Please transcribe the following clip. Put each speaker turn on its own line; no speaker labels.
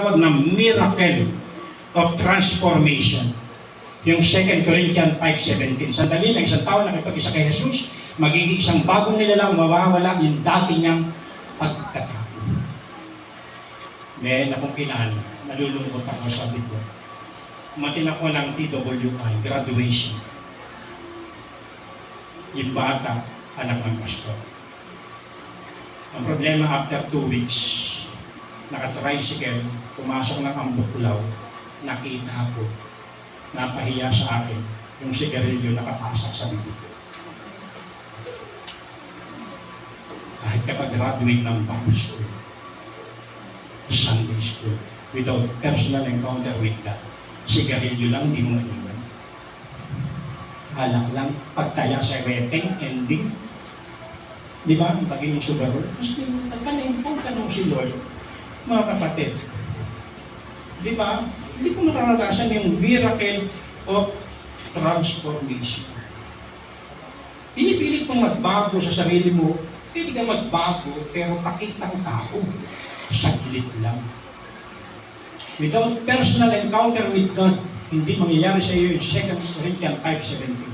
tinatawag na miracle of transformation. Yung 2 Corinthians 5:17. Sandali lang, isang tao nakipag-isa kay Jesus, magiging isang bagong nilalang, mawawala yung dati niyang pagkatao. Meron akong kilala, nalulungkot ako, sabi ko. Umatin ako ng TWI, graduation. Yung bata, anak ng pastor. Ang problema, after 2 weeks, naka-tricycle, pumasok ng Ambuklaw, nakita ako, napahiya sa akin, yung sigarilyo nakapasak sa bibig ko. Kahit kapag graduate ng Bible school, Sunday school, without personal encounter with God, sigarilyo lang, di mo maiwan. Alak lang, pagtaya sa wedding, ending. Di ba? Ang pagiging sugarol. Kasi nagka-na-encounter si Lord, mga kapatid. Di ba? Hindi ko mararanasan yung miracle of transformation. Pinipilit mong magbago sa sarili mo, hindi ka magbago, pero pakitang tao. Saglit lang. Without personal encounter with God, hindi mangyayari sa iyo yung 2 Corinthians 5:17.